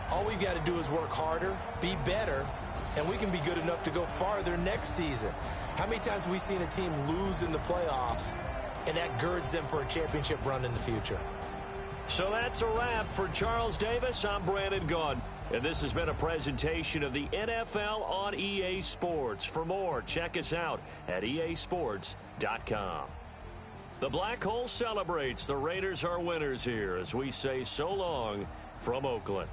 all we've got to do is work harder, be better, and we can be good enough to go farther next season. How many times have we seen a team lose in the playoffs, and that girds them for a championship run in the future? So that's a wrap for Charles Davis. I'm Brandon Gaudin, and this has been a presentation of the NFL on EA Sports. For more, check us out at easports.com. The Black Hole celebrates. The Raiders are winners here as we say so long from Oakland.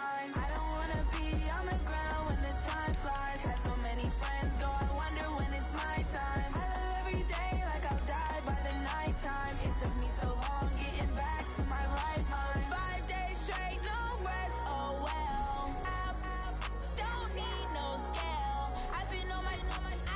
mind. I don't wanna be on the ground when the time flies. Had so many friends go, I wonder when it's my time. I live every day like I'll die by the nighttime. It took me so long getting back to my right mind. 5 days straight, no rest, oh well. I don't need no scale. I've been on my,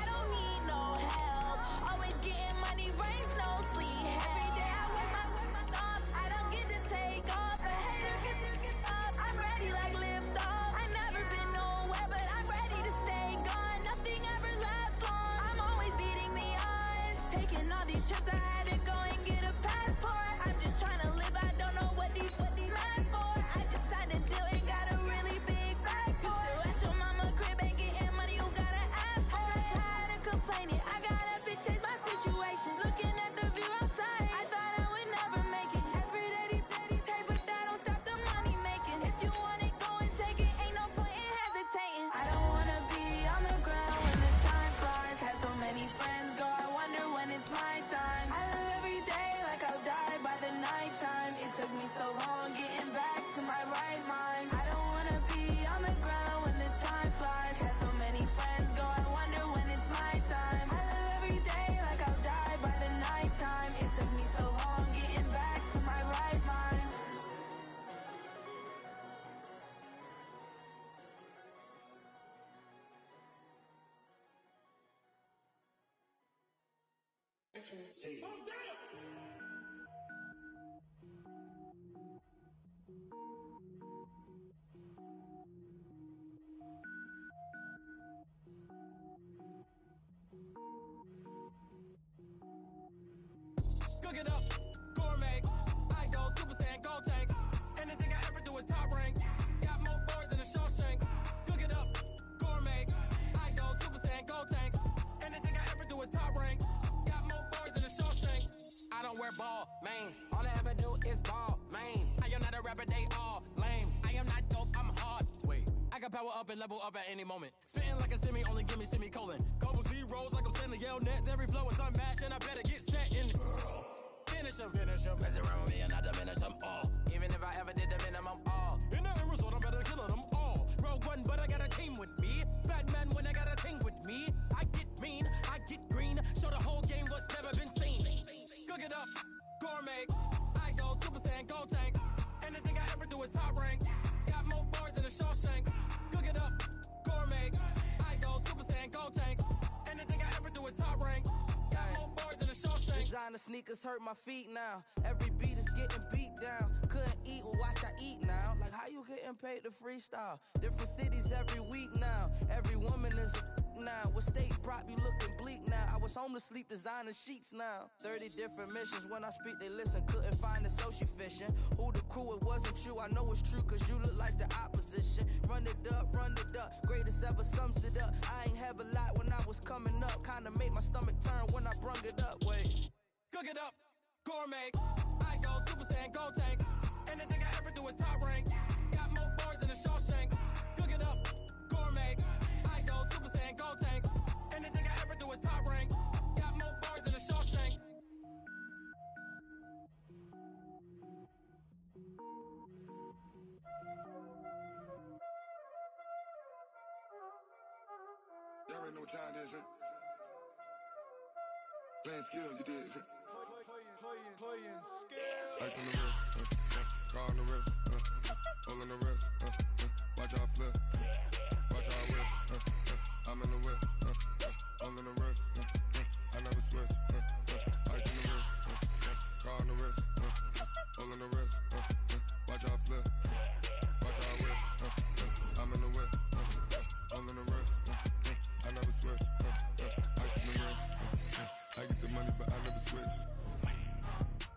I don't need no help. Always getting money, rains, no sleep. Every day I work my thumb. I don't get to take off. A hater get up. I'm ready like lift off. I never been nowhere, but I'm ready to stay gone. Nothing ever lasts long. I'm always beating the odds. Taking all these trips, I had to go and get a passport. I'm just trying to live. I don't know what these mad for. I just signed a deal and got a really big bag for it. Still at your mama crib ain't getting money, you gotta ask for it. I'm tired of complaining. I got up and changed my situation. Looking at the view outside, I thought I would never make it. Every day they take, but that don't stop the money making. If you want it, go and take it. Ain't no point in hesitating. I don't wanna be on the ground when the time flies. Had so many friends go, I wonder when it's my time. I live every day like I'll die by the nighttime. It took me so long getting back to my right mind. I don't wanna be on the ground when the time flies. Had so many friends go, I wonder when it's my time. I live every day like I'll die by the nighttime. It took me so long getting back to my right mind. Cook it up, gourmet. I go Super Saiyan, gold tank. Anything I ever do is top rank. Got more boards than a Shawshank. Cook it up, gourmet. I go Super Saiyan, gold tank. Anything I ever do is top rank. Got more boards than a Shawshank. I don't wear ball mains. All I ever do is ball main. I am not a rapper, they all lame. I am not dope, I'm hard. Wait, I got power up and level up at any moment. Spitting like a semi, only give me semicolon. Couple zeros like I'm sending yell nets. Every flow is unmatched and I better get set in. Finish him. Mess around with me and I diminish them all. Even if I ever did the minimum, all. In the end result, I'm better killing them all. Rogue One, but I got a team with me. Batman when I got a team with me. I get mean, I get green. Show the whole game what's never been seen. Cook it up, gourmet. I go Super Saiyan, gold tank. Anything I ever do is top rank. Got more bars than a Shawshank. Cook it up, gourmet. I go Super Saiyan, gold tank. Anything I ever do is top rank. Got more bars than a Shawshank. Designer sneakers hurt my feet now. Every beat is getting beat down. Couldn't eat, well watch I eat now. Like how you getting paid to freestyle? Different cities every week now. Every woman is a now. What state prop you looking bleak now? I was home to sleep designer sheets now. 30 different missions. When I speak they listen. Couldn't find the social fishing. Who the crew, it wasn't you. I know it's true cause you look like the opposition. Run it up. Greatest ever sums it up. I ain't have a lot when I was coming up. Kinda made my stomach turn when I brung it up. Wait. Cook it up, gourmet. I go Super Saiyan, gold tank. Anything I ever do is top rank. Got more bars than a Shawshank. Cook it up, gourmet. I go Super Saiyan, gold tank. Anything I ever do is top rank. Got more bars than a Shawshank. Y'all already know what time it is, huh? Playing skills, you did. Playing skills. Ice on the wrist, car on the wrist, hole in the wrist, watch out flip, watch out whip, I'm in the whip, hole in the wrist, I never switch, ice on the wrist, car on the wrist, hole in the wrist, watch out flip, watch out whip, I'm in the whip, hole in the wrist, I never switch, ice on the wrist, I get the money but I never switch.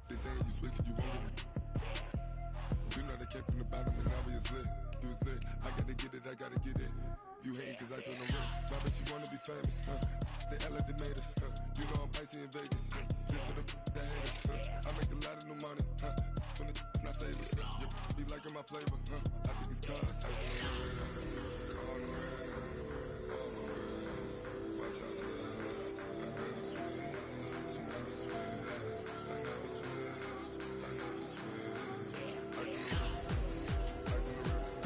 They saying you switch it, you won't get it. You know they came from the bottom and now we is lit. You was lit, I gotta get it, I gotta get it. You hating cause I on the wrist. Why bet you wanna be famous, They Ella they made us, You know I'm icy in Vegas, This for the that hate us, I make a lot of new money, When it's not savers, You be liking my flavor, I think it's cause ice on the wrist, on the wrist, on the wrist. Watch out for this, I never switch, I never switch, I never switch, I never switch. Ice on the wrist,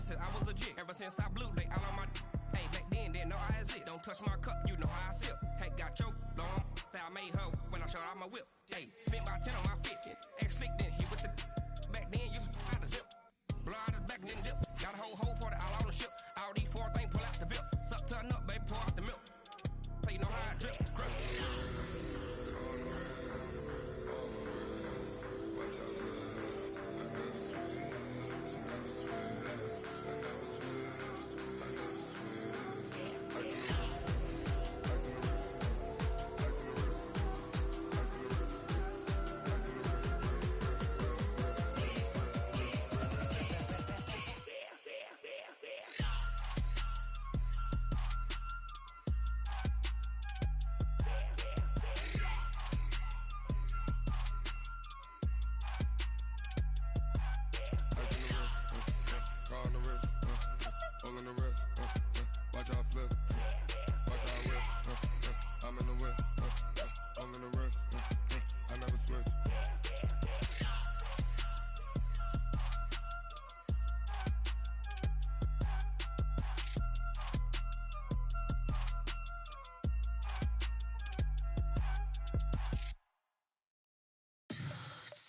since I was legit. Ever since I blew, they all on my hey, back then, didn't know I exist. Don't touch my cup, you know how I sip. Hey, got your long that I made her when I showed out my whip. Hey, spent about 10 on my fit. Ex-slick, then hit with the back then, used to out the zip. Blow out his back and then dip. Got a whole party all on the ship. All these four things, pull out the VIP. Suck to a nut, baby, pour out the milk. So you know how I drip. Crush.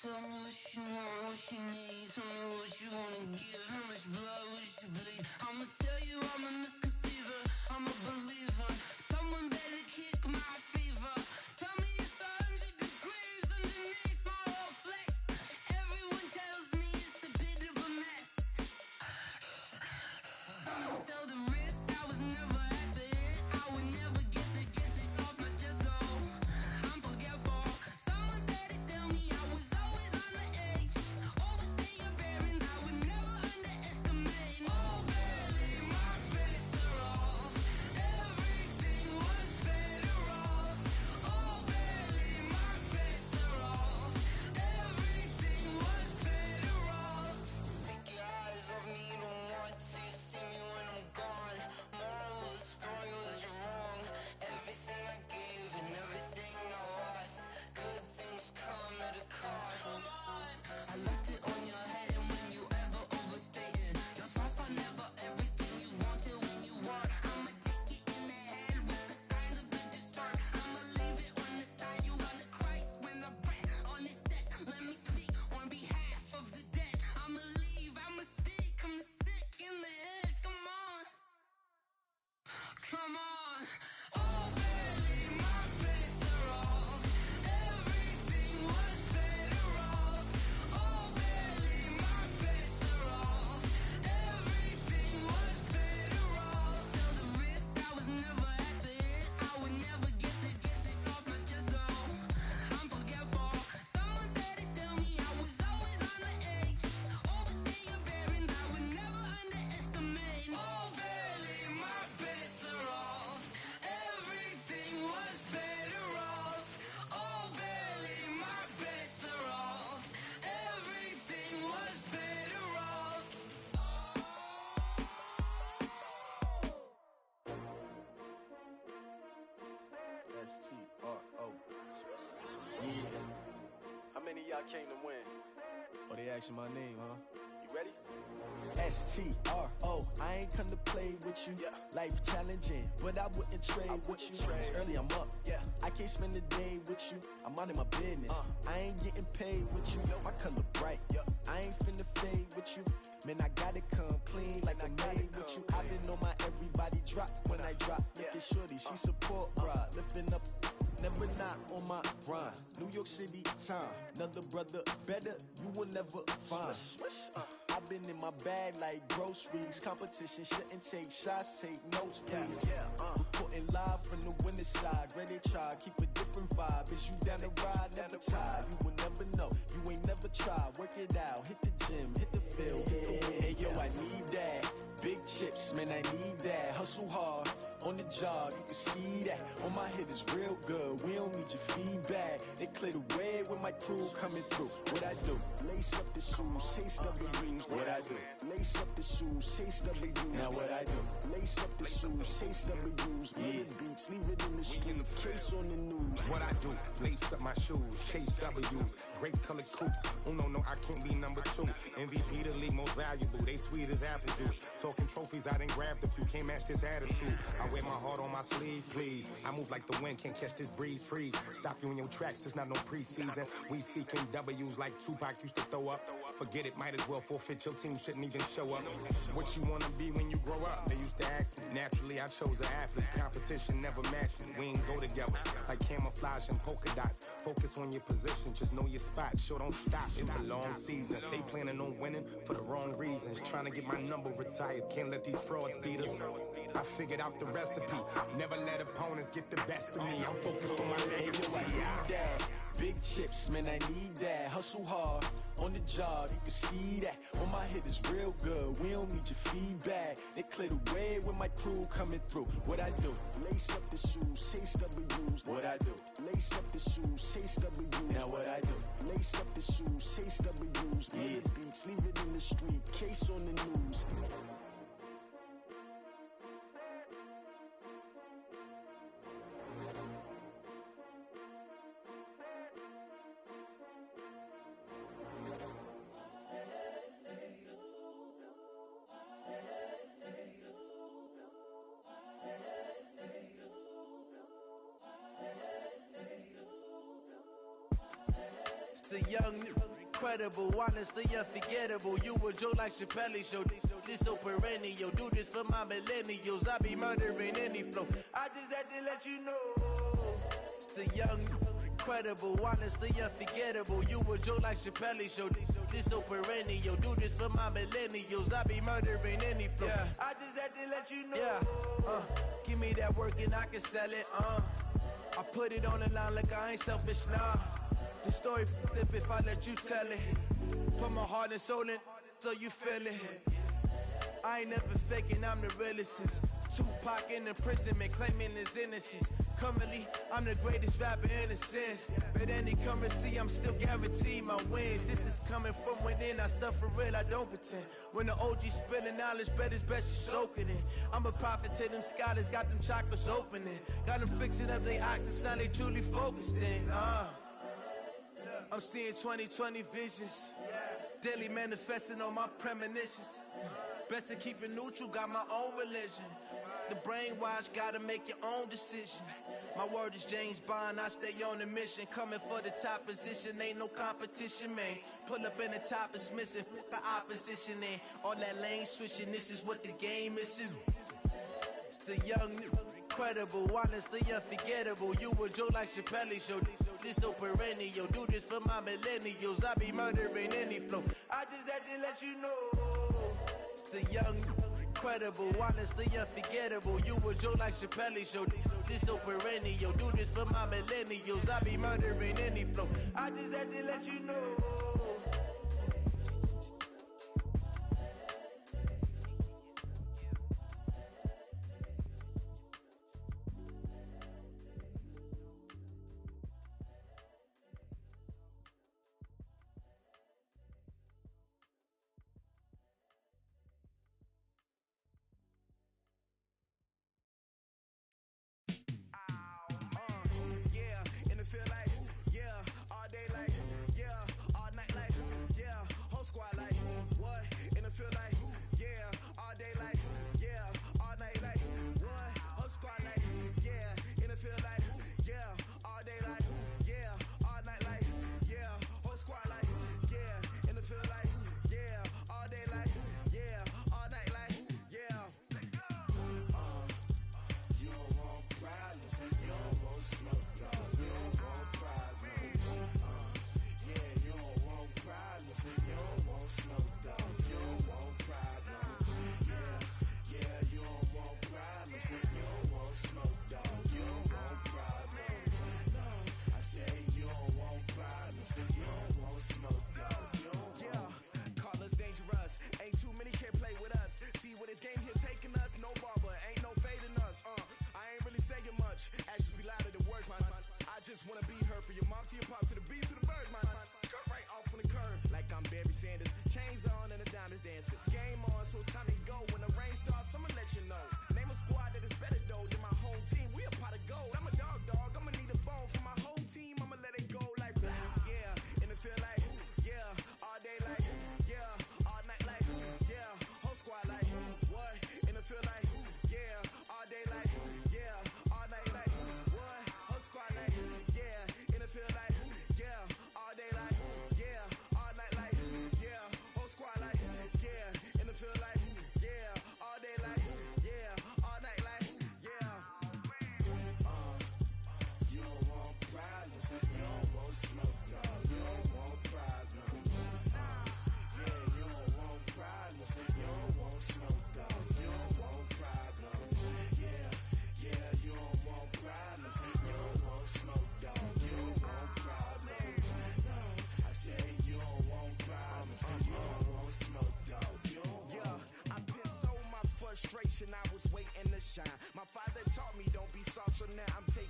Tell me what you want, what you need. Tell me what you wanna give. How much blood would you bleed? I'ma tell you I'm a misconceiver. I'm a believer. Someone better kick my fever. Tell me it's 100 degrees underneath my whole flesh. Everyone tells me it's a bit of a mess. I'ma tell the risk I was never at the end. I would never get the off my chest, though. I'm forgetful. Someone better tell me I was always on the edge. Overstay your bearings, I would never underestimate. Oh, barely, my bets are off. Everything was better off. Oh, barely, my bets are off. Everything was better off. Take your eyes off me, don't want to see me when I'm gone. Moral of the story was you're wrong. Everything I gave and everything I lost. Good things come at a cost. I left it on your head, and when you ever overstay it, your thoughts are never everything you wanted when you want. I'ma take it in the head with the signs of a distort. I'ma leave it on the side. You on the Christ when the breath on this set. Let me speak on behalf of the dead. I'ma leave, I'ma speak. I'm the sick in the head. Come on, come on. Oh, barely, my bets are off. Everything was better off. Oh, barely, my bets are off. Everything was better off. Tell the risk I was never at the end. I would never get off my chest, though. I'm forgetful. Someone better tell me I was always on the edge. Overstay your bearings, I would never underestimate. Oh, barely, my bets are off. Everything was better off. Oh, barely, my bets are off. Everything was better off. S-T-R-O. Yeah. How many of y'all came to win? Oh, they asking my name, huh? You ready? S-T-R-O. I ain't come to play with you. Yeah. Life challenging, but I wouldn't trade with you. It's early, I'm up. Yeah. I can't spend the day with you. I'm out of my business. I ain't getting paid with you. My color bright. I ain't finna fade with you. Man, I gotta come clean like I made with you. I been on my everybody drop when I drop. Look at shorty, she support ride. Lifting up, never not on my grind. New York City time, another brother better, you will never find. I've been in my bag like groceries. Competition shouldn't take shots, take notes, please. Reporting live from the winter side. Ready to try, keep a different vibe. Is you down the ride, never tired. You will never know, you ain't never tried. Work it out, hit the gym, hit the field, hit the wind. Hey yo, I need that. Big chips, man, I need that. Hustle hard, on the job, you can see that. On my head is real good, we don't need your feedback. They clear the way with my crew coming through. What I do? Lace up the shoes, chase W's. What I do? Lace up the shoes, chase W's. Now what I do? Lace up the shoes, chase W's. Yeah. Beats, leave it in the street. sleep, case on the news. What I do, lace up my shoes, chase W's, great colored coops. Uno, no, I can't be number 2. MVP, the league most valuable, they sweet as apple juice. Talking trophies, I done grabbed a few, can't match this attitude. I wear my heart on my sleeve, please. I move like the wind, can't catch this breeze, freeze. Stop you in your tracks, there's not no preseason. We seeking W's like Tupac used to throw up. Forget it, might as well forfeit, your team shouldn't even show up. What you wanna be when you grow up? They used to ask me. Naturally, I chose an athlete. Competition never matched me. We ain't go together like camouflage and polka dots. Focus on your position, just know your spot. Sure, don't stop. It's a long season. They planning on winning for the wrong reasons. Trying to get my number retired. Can't let these frauds beat us. I figured out the recipe. Never let opponents get the best of me. I'm focused on my legacy. I need that. Big chips, man, I need that. Hustle hard on the job, you can see that. On my hit is real good. We don't need your feedback. They clear the way with my crew coming through. What I do? Lace up the shoes, chase W's. What I do? Lace up the shoes, chase W's. Now what I do? Lace up the shoes, chase W's. Yeah. The beats, leave it in the street. Case on the news. The young, incredible, honestly unforgettable. You a joke like Chappelle show. This so perennial. Do this for my millennials. I be murdering any flow. I just had to let you know. It's the young, incredible, honestly unforgettable. You a joke like Chappelle show. This so perennial. Do this for my millennials. I be murdering any flow. Yeah. I just had to let you know. Yeah. Give me that work and I can sell it. I put it on the line like I ain't selfish, nah. The story flip if I let you tell it. Put my heart and soul in so you feel it. I ain't never faking, I'm the realest since Tupac in imprisonment, claiming his innocence. Currently, I'm the greatest rapper in a sense. But any currency, I'm still guaranteed my wins. This is coming from within, I stuff for real, I don't pretend. When the OG spilling knowledge, bet it's best you soak it in. I'm a prophet to them scholars, got them chakras opening. Got them fixing up they octaves, now they truly focused in. I'm seeing 2020 visions. Daily manifesting on my premonitions. Best to keep it neutral, got my own religion. The brainwash, gotta make your own decision. My word is James Bond, I stay on a mission. Coming for the top position, ain't no competition, man. Pull up in the top, it's missing, the opposition ain't. All that lane switching, this is what the game is. It's the young, incredible, honestly unforgettable. You a joke like Chappelle show. This so perennial. Do this for my millennials. I be murdering any flow. I just had to let you know. It's the young, incredible, honestly unforgettable. You a joke like Chappelle show. This so perennial. Do this for my millennials. I be murdering any flow. I just had to let you know. just wanna be her. For your mom to your pop to the beat to the birds, man. Cut right off on the curb like I'm Barry Sanders. Chains on and the diamonds dancing. Game on, so it's time to go. When the rain starts, I'ma let you know. Name a squad that is better though than my home team. We a pot of gold. I'm a dog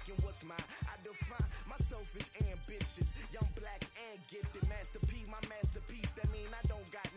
taking what's mine. I define myself as ambitious, young, black, and gifted. Master P, my masterpiece. That mean I don't got